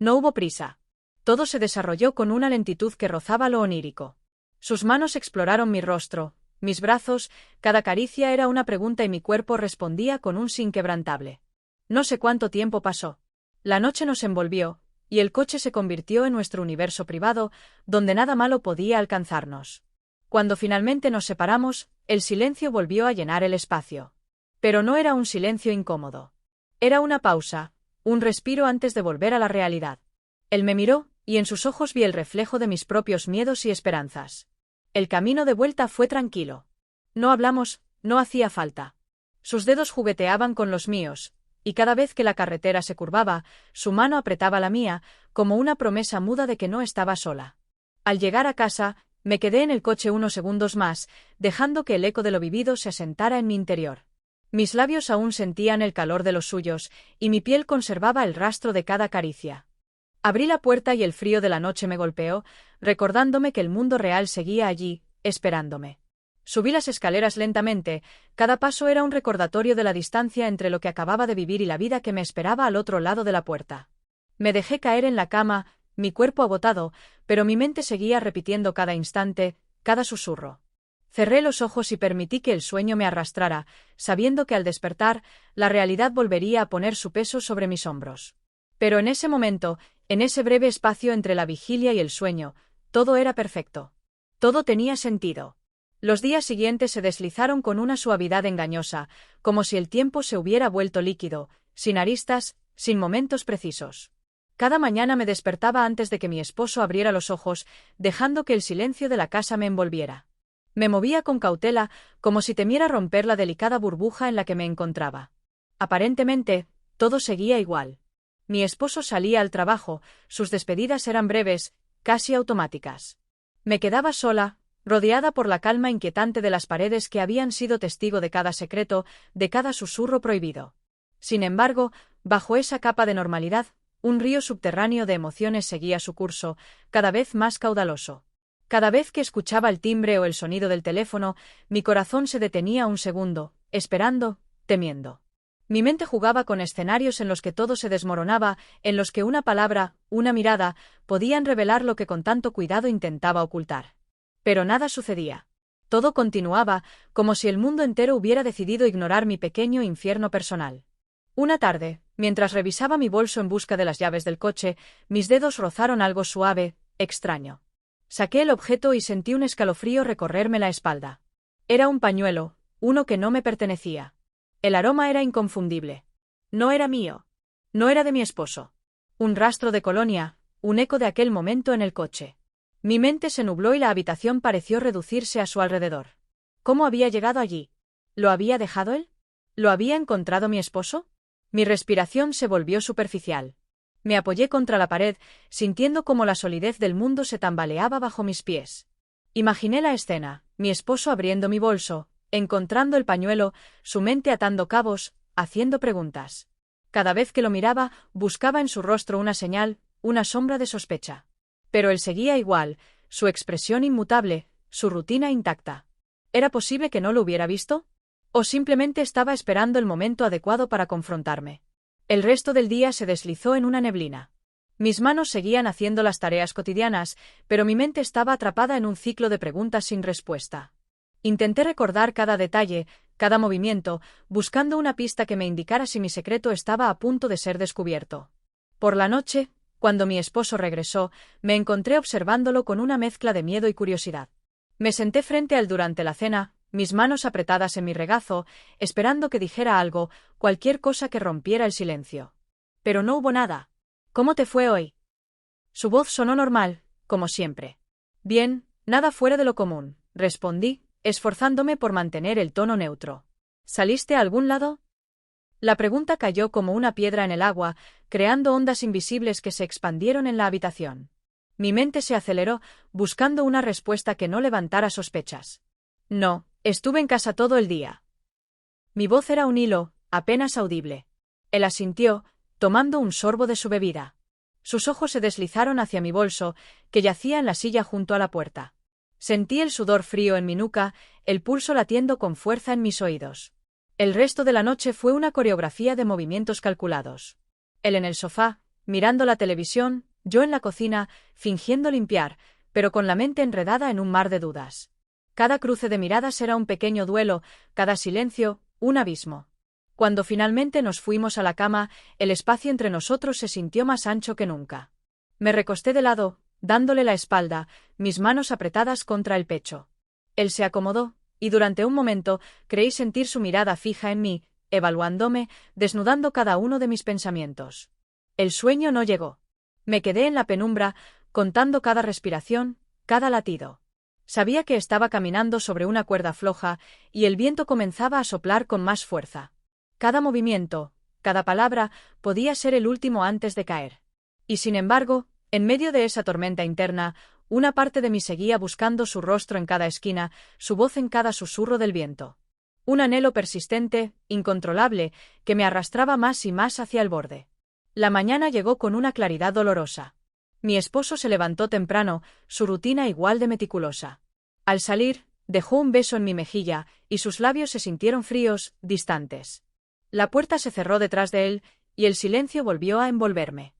No hubo prisa. Todo se desarrolló con una lentitud que rozaba lo onírico. Sus manos exploraron mi rostro, mis brazos, cada caricia era una pregunta y mi cuerpo respondía con un sí inquebrantable. No sé cuánto tiempo pasó. La noche nos envolvió, y el coche se convirtió en nuestro universo privado, donde nada malo podía alcanzarnos. Cuando finalmente nos separamos, el silencio volvió a llenar el espacio. Pero no era un silencio incómodo. Era una pausa, un respiro antes de volver a la realidad. Él me miró, y en sus ojos vi el reflejo de mis propios miedos y esperanzas. El camino de vuelta fue tranquilo. No hablamos, no hacía falta. Sus dedos jugueteaban con los míos, y cada vez que la carretera se curvaba, su mano apretaba la mía, como una promesa muda de que no estaba sola. Al llegar a casa, me quedé en el coche unos segundos más, dejando que el eco de lo vivido se asentara en mi interior. Mis labios aún sentían el calor de los suyos, y mi piel conservaba el rastro de cada caricia. Abrí la puerta y el frío de la noche me golpeó, recordándome que el mundo real seguía allí, esperándome. Subí las escaleras lentamente, cada paso era un recordatorio de la distancia entre lo que acababa de vivir y la vida que me esperaba al otro lado de la puerta. Me dejé caer en la cama, mi cuerpo agotado, pero mi mente seguía repitiendo cada instante, cada susurro. Cerré los ojos y permití que el sueño me arrastrara, sabiendo que al despertar, la realidad volvería a poner su peso sobre mis hombros. Pero en ese momento, en ese breve espacio entre la vigilia y el sueño, todo era perfecto. Todo tenía sentido. Los días siguientes se deslizaron con una suavidad engañosa, como si el tiempo se hubiera vuelto líquido, sin aristas, sin momentos precisos. Cada mañana me despertaba antes de que mi esposo abriera los ojos, dejando que el silencio de la casa me envolviera. Me movía con cautela, como si temiera romper la delicada burbuja en la que me encontraba. Aparentemente, todo seguía igual. Mi esposo salía al trabajo, sus despedidas eran breves, casi automáticas. Me quedaba sola, rodeada por la calma inquietante de las paredes que habían sido testigo de cada secreto, de cada susurro prohibido. Sin embargo, bajo esa capa de normalidad, un río subterráneo de emociones seguía su curso, cada vez más caudaloso. Cada vez que escuchaba el timbre o el sonido del teléfono, mi corazón se detenía un segundo, esperando, temiendo. Mi mente jugaba con escenarios en los que todo se desmoronaba, en los que una palabra, una mirada, podían revelar lo que con tanto cuidado intentaba ocultar. Pero nada sucedía. Todo continuaba, como si el mundo entero hubiera decidido ignorar mi pequeño infierno personal. Una tarde, mientras revisaba mi bolso en busca de las llaves del coche, mis dedos rozaron algo suave, extraño. Saqué el objeto y sentí un escalofrío recorrerme la espalda. Era un pañuelo, uno que no me pertenecía. El aroma era inconfundible. No era mío. No era de mi esposo. Un rastro de colonia, un eco de aquel momento en el coche. Mi mente se nubló y la habitación pareció reducirse a su alrededor. ¿Cómo había llegado allí? ¿Lo había dejado él? ¿Lo había encontrado mi esposo? Mi respiración se volvió superficial. Me apoyé contra la pared, sintiendo cómo la solidez del mundo se tambaleaba bajo mis pies. Imaginé la escena, mi esposo abriendo mi bolso, encontrando el pañuelo, su mente atando cabos, haciendo preguntas. Cada vez que lo miraba, buscaba en su rostro una señal, una sombra de sospecha. Pero él seguía igual, su expresión inmutable, su rutina intacta. ¿Era posible que no lo hubiera visto? ¿O simplemente estaba esperando el momento adecuado para confrontarme? El resto del día se deslizó en una neblina. Mis manos seguían haciendo las tareas cotidianas, pero mi mente estaba atrapada en un ciclo de preguntas sin respuesta. Intenté recordar cada detalle, cada movimiento, buscando una pista que me indicara si mi secreto estaba a punto de ser descubierto. Por la noche, cuando mi esposo regresó, me encontré observándolo con una mezcla de miedo y curiosidad. Me senté frente a él durante la cena, mis manos apretadas en mi regazo, esperando que dijera algo, cualquier cosa que rompiera el silencio. Pero no hubo nada. ¿Cómo te fue hoy? Su voz sonó normal, como siempre. Bien, nada fuera de lo común, respondí, esforzándome por mantener el tono neutro. ¿Saliste a algún lado? La pregunta cayó como una piedra en el agua, creando ondas invisibles que se expandieron en la habitación. Mi mente se aceleró, buscando una respuesta que no levantara sospechas. No, estuve en casa todo el día. Mi voz era un hilo, apenas audible. Él asintió, tomando un sorbo de su bebida. Sus ojos se deslizaron hacia mi bolso, que yacía en la silla junto a la puerta. Sentí el sudor frío en mi nuca, el pulso latiendo con fuerza en mis oídos. El resto de la noche fue una coreografía de movimientos calculados. Él en el sofá, mirando la televisión, yo en la cocina, fingiendo limpiar, pero con la mente enredada en un mar de dudas. Cada cruce de miradas era un pequeño duelo, cada silencio, un abismo. Cuando finalmente nos fuimos a la cama, el espacio entre nosotros se sintió más ancho que nunca. Me recosté de lado, dándole la espalda, mis manos apretadas contra el pecho. Él se acomodó, y durante un momento creí sentir su mirada fija en mí, evaluándome, desnudando cada uno de mis pensamientos. El sueño no llegó. Me quedé en la penumbra, contando cada respiración, cada latido. Sabía que estaba caminando sobre una cuerda floja, y el viento comenzaba a soplar con más fuerza. Cada movimiento, cada palabra, podía ser el último antes de caer. Y sin embargo, en medio de esa tormenta interna, una parte de mí seguía buscando su rostro en cada esquina, su voz en cada susurro del viento. Un anhelo persistente, incontrolable, que me arrastraba más y más hacia el borde. La mañana llegó con una claridad dolorosa. Mi esposo se levantó temprano, su rutina igual de meticulosa. Al salir, dejó un beso en mi mejilla, y sus labios se sintieron fríos, distantes. La puerta se cerró detrás de él, y el silencio volvió a envolverme.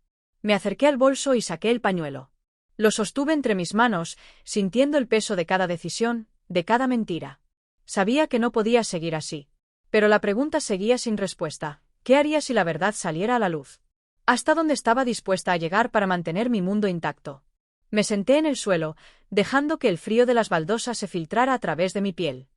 Me acerqué al bolso y saqué el pañuelo. Lo sostuve entre mis manos, sintiendo el peso de cada decisión, de cada mentira. Sabía que no podía seguir así. Pero la pregunta seguía sin respuesta. ¿Qué haría si la verdad saliera a la luz? ¿Hasta dónde estaba dispuesta a llegar para mantener mi mundo intacto? Me senté en el suelo, dejando que el frío de las baldosas se filtrara a través de mi piel.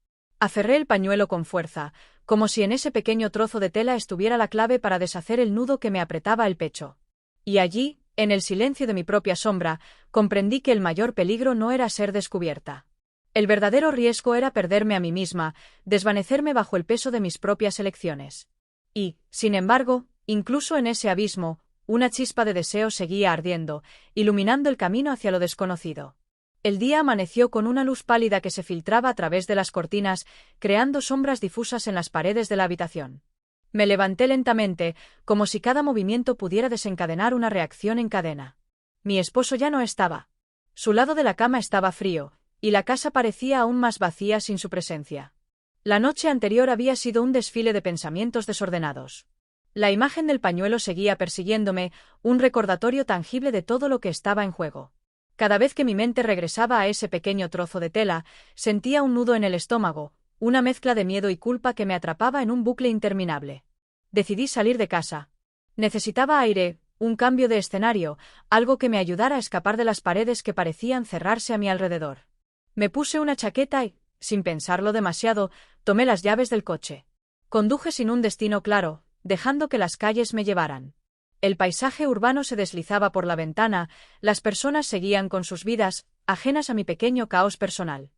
Aferré el pañuelo con fuerza, como si en ese pequeño trozo de tela estuviera la clave para deshacer el nudo que me apretaba el pecho. Y allí, en el silencio de mi propia sombra, comprendí que el mayor peligro no era ser descubierta. El verdadero riesgo era perderme a mí misma, desvanecerme bajo el peso de mis propias elecciones. Y, sin embargo, incluso en ese abismo, una chispa de deseo seguía ardiendo, iluminando el camino hacia lo desconocido. El día amaneció con una luz pálida que se filtraba a través de las cortinas, creando sombras difusas en las paredes de la habitación. Me levanté lentamente, como si cada movimiento pudiera desencadenar una reacción en cadena. Mi esposo ya no estaba. Su lado de la cama estaba frío, y la casa parecía aún más vacía sin su presencia. La noche anterior había sido un desfile de pensamientos desordenados. La imagen del pañuelo seguía persiguiéndome, un recordatorio tangible de todo lo que estaba en juego. Cada vez que mi mente regresaba a ese pequeño trozo de tela, sentía un nudo en el estómago, una mezcla de miedo y culpa que me atrapaba en un bucle interminable. Decidí salir de casa. Necesitaba aire, un cambio de escenario, algo que me ayudara a escapar de las paredes que parecían cerrarse a mi alrededor. Me puse una chaqueta y, sin pensarlo demasiado, tomé las llaves del coche. Conduje sin un destino claro, dejando que las calles me llevaran. El paisaje urbano se deslizaba por la ventana, las personas seguían con sus vidas, ajenas a mi pequeño caos personal.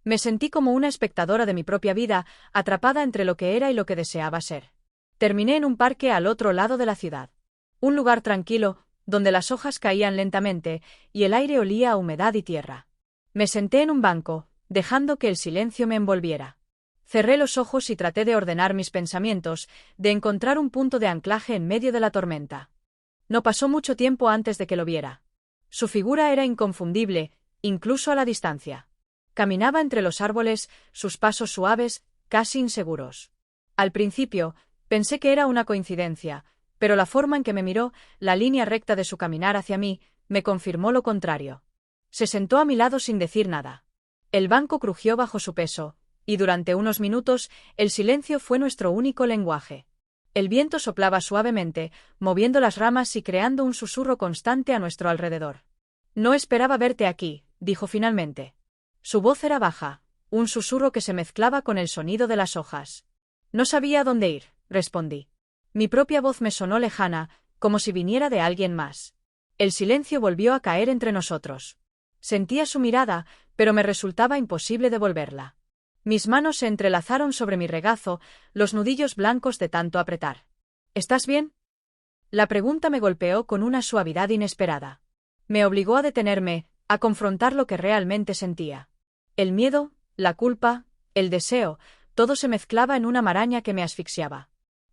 Me sentí como una espectadora de mi propia vida, atrapada entre lo que era y lo que deseaba ser. Terminé en un parque al otro lado de la ciudad. Un lugar tranquilo, donde las hojas caían lentamente, y el aire olía a humedad y tierra. Me senté en un banco, dejando que el silencio me envolviera. Cerré los ojos y traté de ordenar mis pensamientos, de encontrar un punto de anclaje en medio de la tormenta. No pasó mucho tiempo antes de que lo viera. Su figura era inconfundible, incluso a la distancia. Caminaba entre los árboles, sus pasos suaves, casi inseguros. Al principio, pensé que era una coincidencia, pero la forma en que me miró, la línea recta de su caminar hacia mí, me confirmó lo contrario. Se sentó a mi lado sin decir nada. El banco crujió bajo su peso, y durante unos minutos, el silencio fue nuestro único lenguaje. El viento soplaba suavemente, moviendo las ramas y creando un susurro constante a nuestro alrededor. «No esperaba verte aquí», dijo finalmente. Su voz era baja, un susurro que se mezclaba con el sonido de las hojas. «No sabía a dónde ir», respondí. Mi propia voz me sonó lejana, como si viniera de alguien más. El silencio volvió a caer entre nosotros. Sentía su mirada, pero me resultaba imposible devolverla. Mis manos se entrelazaron sobre mi regazo, los nudillos blancos de tanto apretar. «¿Estás bien?». La pregunta me golpeó con una suavidad inesperada. Me obligó a detenerme, a confrontar lo que realmente sentía. El miedo, la culpa, el deseo, todo se mezclaba en una maraña que me asfixiaba.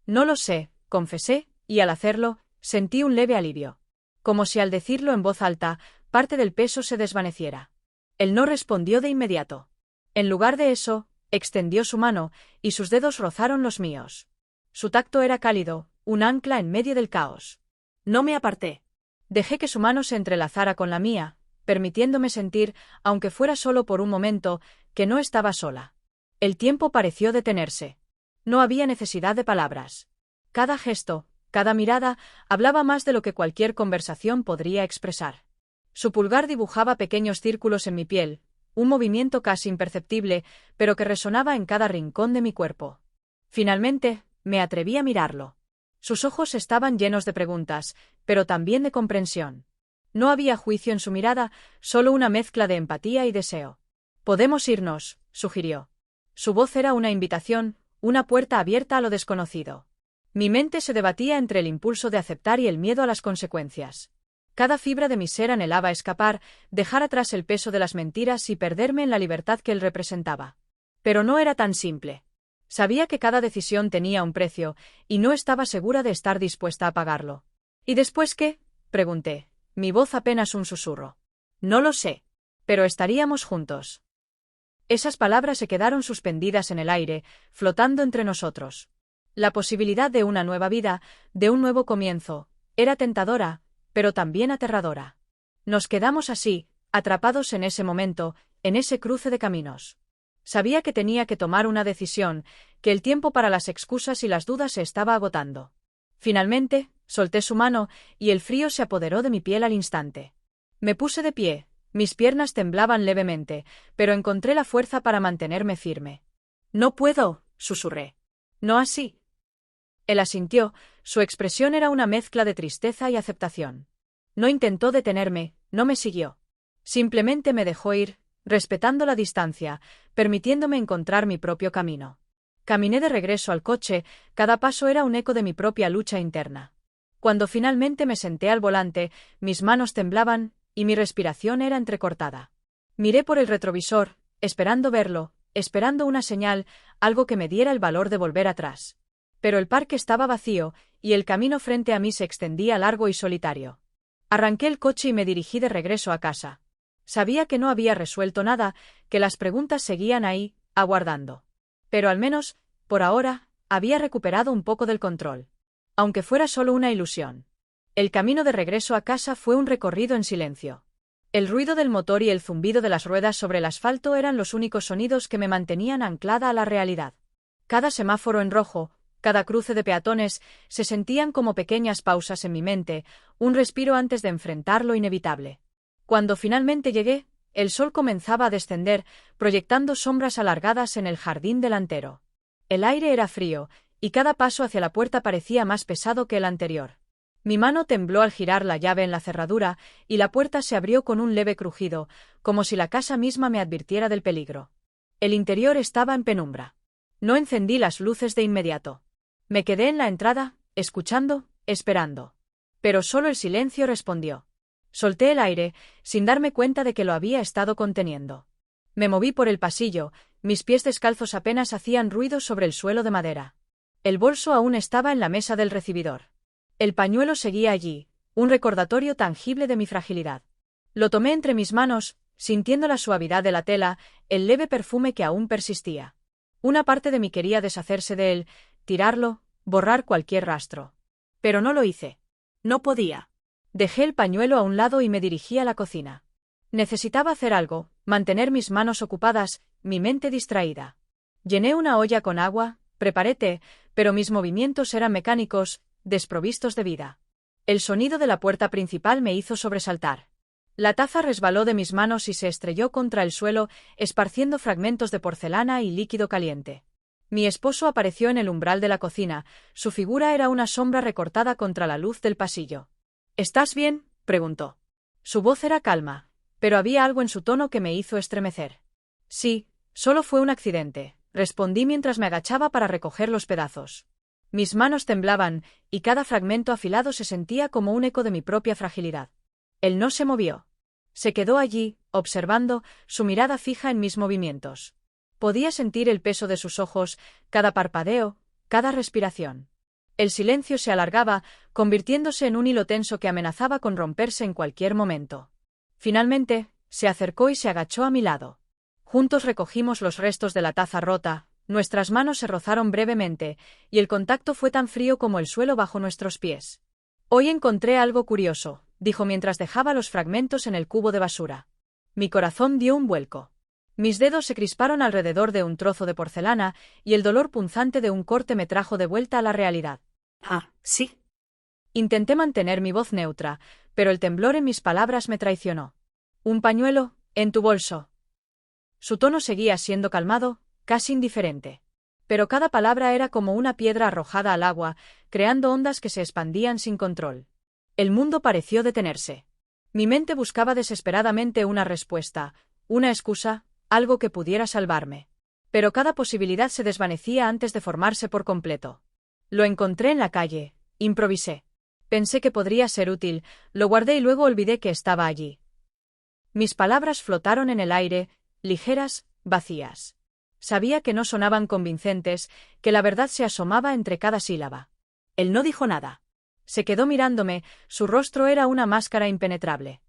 «No lo sé», confesé, y al hacerlo, sentí un leve alivio. Como si al decirlo en voz alta, parte del peso se desvaneciera. Él no respondió de inmediato. En lugar de eso, extendió su mano, y sus dedos rozaron los míos. Su tacto era cálido, un ancla en medio del caos. No me aparté. Dejé que su mano se entrelazara con la mía, permitiéndome sentir, aunque fuera solo por un momento, que no estaba sola. El tiempo pareció detenerse. No había necesidad de palabras. Cada gesto, cada mirada, hablaba más de lo que cualquier conversación podría expresar. Su pulgar dibujaba pequeños círculos en mi piel, un movimiento casi imperceptible, pero que resonaba en cada rincón de mi cuerpo. Finalmente, me atreví a mirarlo. Sus ojos estaban llenos de preguntas, pero también de comprensión. No había juicio en su mirada, solo una mezcla de empatía y deseo. «Podemos irnos», sugirió. Su voz era una invitación, una puerta abierta a lo desconocido. Mi mente se debatía entre el impulso de aceptar y el miedo a las consecuencias. Cada fibra de mi ser anhelaba escapar, dejar atrás el peso de las mentiras y perderme en la libertad que él representaba. Pero no era tan simple. Sabía que cada decisión tenía un precio, y no estaba segura de estar dispuesta a pagarlo. «¿Y después qué?», pregunté, mi voz apenas un susurro. «No lo sé. Pero estaríamos juntos». Esas palabras se quedaron suspendidas en el aire, flotando entre nosotros. La posibilidad de una nueva vida, de un nuevo comienzo, era tentadora, pero también aterradora. Nos quedamos así, atrapados en ese momento, en ese cruce de caminos. Sabía que tenía que tomar una decisión, que el tiempo para las excusas y las dudas se estaba agotando. Finalmente, solté su mano, y el frío se apoderó de mi piel al instante. Me puse de pie, mis piernas temblaban levemente, pero encontré la fuerza para mantenerme firme. «No puedo», susurré. «No así». Él asintió, su expresión era una mezcla de tristeza y aceptación. No intentó detenerme, no me siguió. Simplemente me dejó ir, respetando la distancia, permitiéndome encontrar mi propio camino. Caminé de regreso al coche, cada paso era un eco de mi propia lucha interna. Cuando finalmente me senté al volante, mis manos temblaban, y mi respiración era entrecortada. Miré por el retrovisor, esperando verlo, esperando una señal, algo que me diera el valor de volver atrás. Pero el parque estaba vacío, y el camino frente a mí se extendía largo y solitario. Arranqué el coche y me dirigí de regreso a casa. Sabía que no había resuelto nada, que las preguntas seguían ahí, aguardando. Pero al menos, por ahora, había recuperado un poco del control. Aunque fuera solo una ilusión. El camino de regreso a casa fue un recorrido en silencio. El ruido del motor y el zumbido de las ruedas sobre el asfalto eran los únicos sonidos que me mantenían anclada a la realidad. Cada semáforo en rojo, cada cruce de peatones, se sentían como pequeñas pausas en mi mente, un respiro antes de enfrentar lo inevitable. Cuando finalmente llegué, el sol comenzaba a descender, proyectando sombras alargadas en el jardín delantero. El aire era frío, y cada paso hacia la puerta parecía más pesado que el anterior. Mi mano tembló al girar la llave en la cerradura, y la puerta se abrió con un leve crujido, como si la casa misma me advirtiera del peligro. El interior estaba en penumbra. No encendí las luces de inmediato. Me quedé en la entrada, escuchando, esperando. Pero solo el silencio respondió. Solté el aire, sin darme cuenta de que lo había estado conteniendo. Me moví por el pasillo, mis pies descalzos apenas hacían ruido sobre el suelo de madera. El bolso aún estaba en la mesa del recibidor. El pañuelo seguía allí, un recordatorio tangible de mi fragilidad. Lo tomé entre mis manos, sintiendo la suavidad de la tela, el leve perfume que aún persistía. Una parte de mí quería deshacerse de él, tirarlo, borrar cualquier rastro. Pero no lo hice. No podía. Dejé el pañuelo a un lado y me dirigí a la cocina. Necesitaba hacer algo, mantener mis manos ocupadas, mi mente distraída. Llené una olla con agua, preparé té, pero mis movimientos eran mecánicos, desprovistos de vida. El sonido de la puerta principal me hizo sobresaltar. La taza resbaló de mis manos y se estrelló contra el suelo, esparciendo fragmentos de porcelana y líquido caliente. Mi esposo apareció en el umbral de la cocina, su figura era una sombra recortada contra la luz del pasillo. «¿Estás bien?», preguntó. Su voz era calma, pero había algo en su tono que me hizo estremecer. «Sí, solo fue un accidente», respondí mientras me agachaba para recoger los pedazos. Mis manos temblaban, y cada fragmento afilado se sentía como un eco de mi propia fragilidad. Él no se movió. Se quedó allí, observando, su mirada fija en mis movimientos. Podía sentir el peso de sus ojos, cada parpadeo, cada respiración. El silencio se alargaba, convirtiéndose en un hilo tenso que amenazaba con romperse en cualquier momento. Finalmente, se acercó y se agachó a mi lado. Juntos recogimos los restos de la taza rota, nuestras manos se rozaron brevemente, y el contacto fue tan frío como el suelo bajo nuestros pies. «Hoy encontré algo curioso», dijo mientras dejaba los fragmentos en el cubo de basura. Mi corazón dio un vuelco. Mis dedos se crisparon alrededor de un trozo de porcelana, y el dolor punzante de un corte me trajo de vuelta a la realidad. «Ah, sí». Intenté mantener mi voz neutra, pero el temblor en mis palabras me traicionó. «Un pañuelo, en tu bolso». Su tono seguía siendo calmado, casi indiferente. Pero cada palabra era como una piedra arrojada al agua, creando ondas que se expandían sin control. El mundo pareció detenerse. Mi mente buscaba desesperadamente una respuesta, una excusa, algo que pudiera salvarme. Pero cada posibilidad se desvanecía antes de formarse por completo. Lo encontré en la calle, improvisé. Pensé que podría ser útil, lo guardé y luego olvidé que estaba allí. Mis palabras flotaron en el aire, ligeras, vacías. Sabía que no sonaban convincentes, que la verdad se asomaba entre cada sílaba. Él no dijo nada. Se quedó mirándome, su rostro era una máscara impenetrable.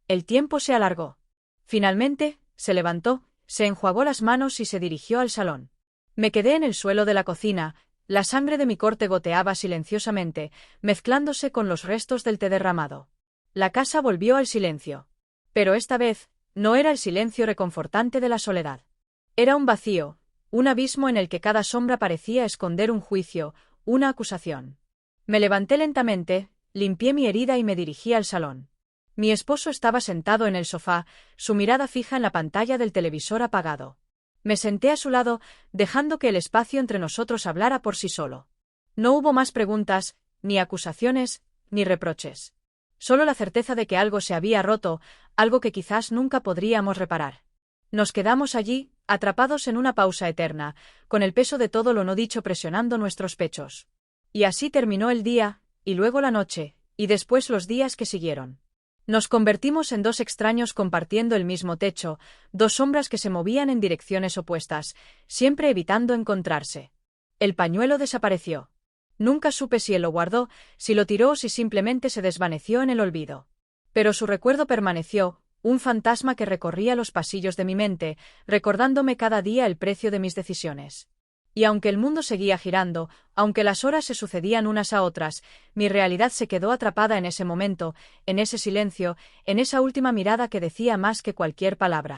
El tiempo se alargó. Finalmente, se levantó, se enjuagó las manos y se dirigió al salón. Me quedé en el suelo de la cocina, la sangre de mi corte goteaba silenciosamente, mezclándose con los restos del té derramado. La casa volvió al silencio. Pero esta vez, no era el silencio reconfortante de la soledad. Era un vacío, un abismo en el que cada sombra parecía esconder un juicio, una acusación. Me levanté lentamente, limpié mi herida y me dirigí al salón. Mi esposo estaba sentado en el sofá, su mirada fija en la pantalla del televisor apagado. Me senté a su lado, dejando que el espacio entre nosotros hablara por sí solo. No hubo más preguntas, ni acusaciones, ni reproches. Solo la certeza de que algo se había roto, algo que quizás nunca podríamos reparar. Nos quedamos allí, atrapados en una pausa eterna, con el peso de todo lo no dicho presionando nuestros pechos. Y así terminó el día, y luego la noche, y después los días que siguieron. Nos convertimos en dos extraños compartiendo el mismo techo, dos sombras que se movían en direcciones opuestas, siempre evitando encontrarse. El pañuelo desapareció. Nunca supe si él lo guardó, si lo tiró o si simplemente se desvaneció en el olvido. Pero su recuerdo permaneció, un fantasma que recorría los pasillos de mi mente, recordándome cada día el precio de mis decisiones. Y aunque el mundo seguía girando, aunque las horas se sucedían unas a otras, mi realidad se quedó atrapada en ese momento, en ese silencio, en esa última mirada que decía más que cualquier palabra.